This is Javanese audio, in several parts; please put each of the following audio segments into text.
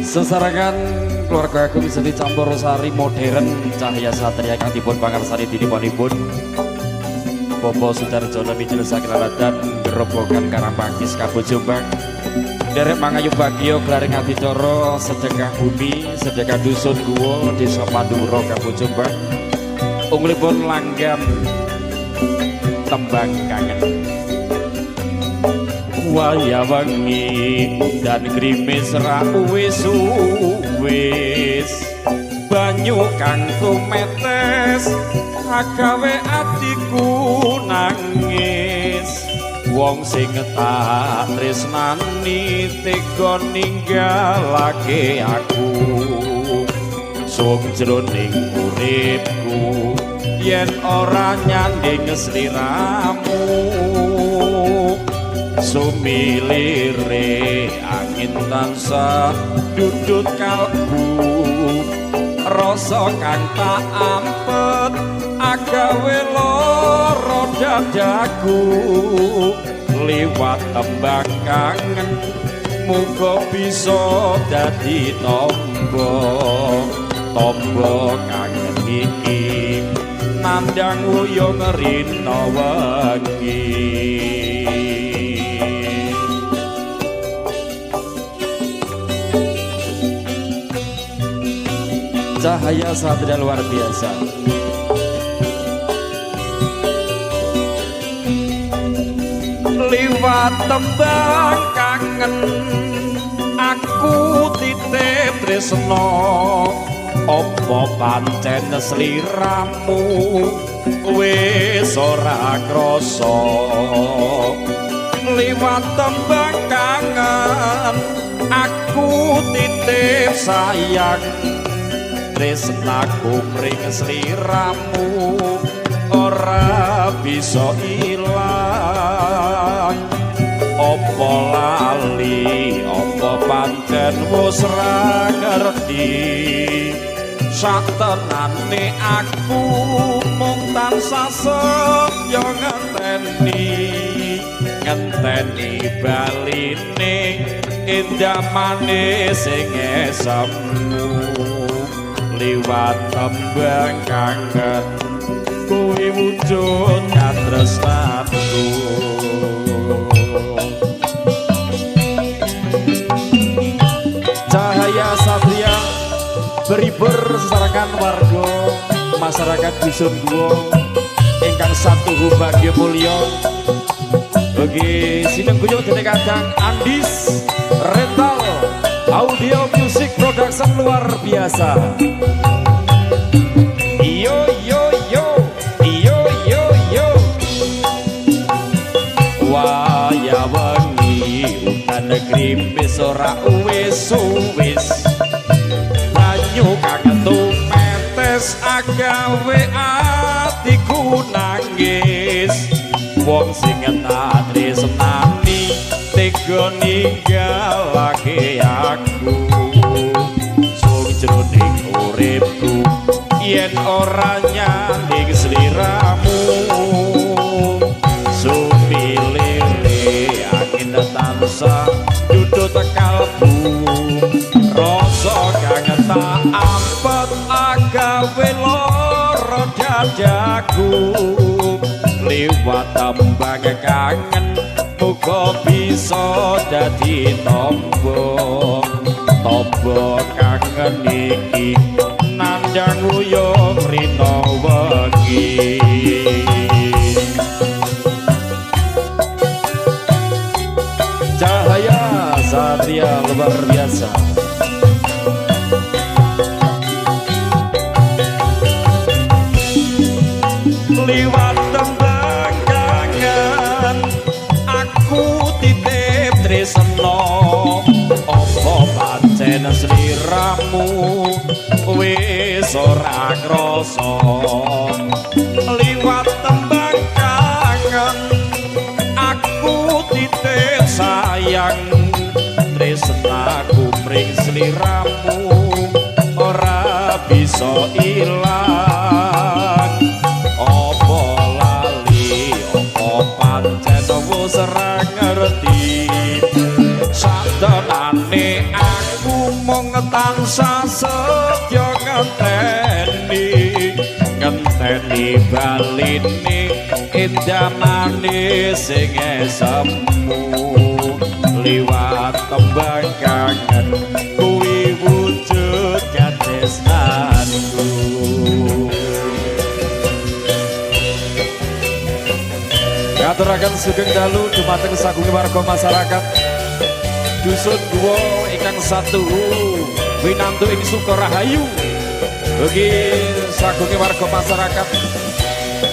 Sesarangan keluarga aku bisa dicampur sari modern Cahaya Satria kang dipun pangarsani dinipunipun Bobo Sudarjono Mijil Sakilaladan Gerobokan Karambakis Kabut Jombang Derek Mangayu Bagio Glaring Adicoro Sedekah Bumi Sedekah Dusun Guwo Desa Panduro Kabut Jombang Unglipun Langgam Tembang Kangen Waya wengi dan grimis ra wis banyu kang tumetes agawe atiku nangis wong sing tak tresnani tega ninggalake aku sung jroning uripku yen ora nyanding sliramu sumilire angin tansah dudut kalbu rasa kang tak ampet agawe lara dadaku liwat tembang kangen muga bisa dadi tombo kangen iki nandang uyung rina wengi Cahaya Satria luar biasa. Liwat tembang kangen aku titip tresno apa pancen sliramu wis ora krasa liwat tembang kangen aku titip sayang tresnaku pring sliramu ora bisa ilang apa lali apa pancen wis ra ngerti satenane aku mung tansah setya ngenteni baline endamane sing esemu liwat tembang kangen kuwi wujud katresnanku Cahaya Satria beribur sesarakan warga masyarakat Dusun Guwo ingkang satu bagya mulya bagi sineng guyung dene kadang Andis Rental Audio Music Production luar biasa. Yo yo yo, yo yo yo. Waya wengi udan grimis ora wis banyu kang tumetes agawe atiku nangis wong sing tak tresnani tega ninggalake aku sung jroning uripku yen ora nyanding sliramu sumilire angin tansah dudut kalbu rasa kang tak ampet agawe lara dadaku liwat tembang kangen muga bisa dadi tombo kangen iki nandang uyung rina wengi Cahaya Satria luar biasa liwat tembang kangen aku titip tresno apa pancen sliramu wis ora krasa liwat tembang kangen aku titip sayang tresnaku pring sliramu ora bisa ilang apa lali apa pancen wis ora ngerti satenane aku mung tansah setya ngenteni baline endamane sing semu liwat tembang kangen kuwi wujud katresnanku. Ngaturaken sugeng dalu dumateng sagunge warga masyarakat Dusun Guwa ingkang satu winantu ing Sukorahayu. Ugi sagunge warga masyarakat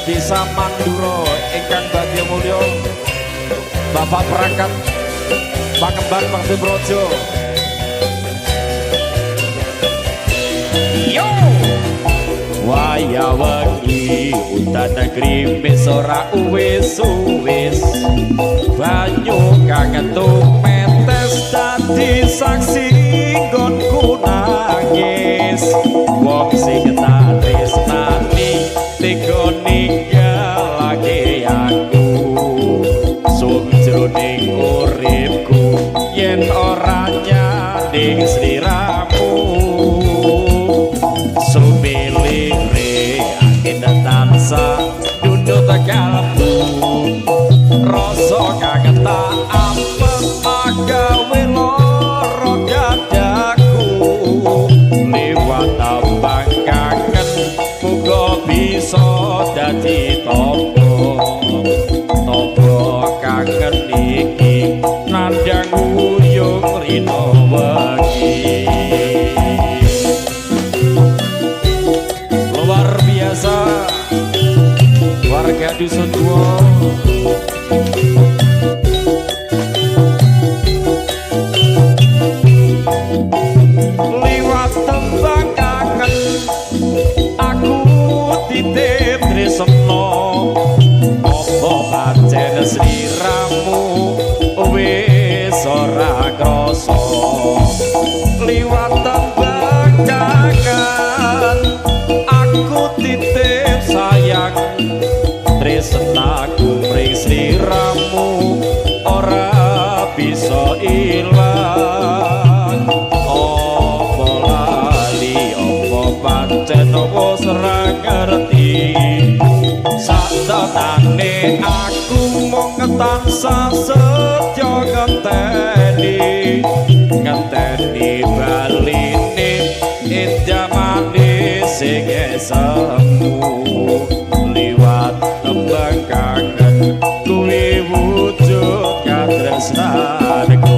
Desa Mandura ingkang badhe mulya Bapak Perangkat Pangemban Pangdebrojo. Yo waya wengi udan grimis ora uwis-uwis banyu kang tumetes dadi saksi nggonku nangis wong sing tak tresnani tega ninggalake aku sung jroning uripku yen ora nyanding sliramu sumilire angin tansah duduk kalbu rasa kang tak apes agawe lara dadaku liwat tambang kangen muga bisa dadi topo kangen iki nandang uyung rino wengi. Luar biasa warga Dusun Guwa liwat tembang kangen aku titip tresno apa pancen sliramu wis ora krasa liwat tembang kangen aku titip sayang tresnaku mring sliramu ora bisa ilang apa lali apa pancen wis ora ngerti satenane aku mung tansah setya ngenteni baline endamane sing semu liwat tembang kangen kuwi wujud katresnanku.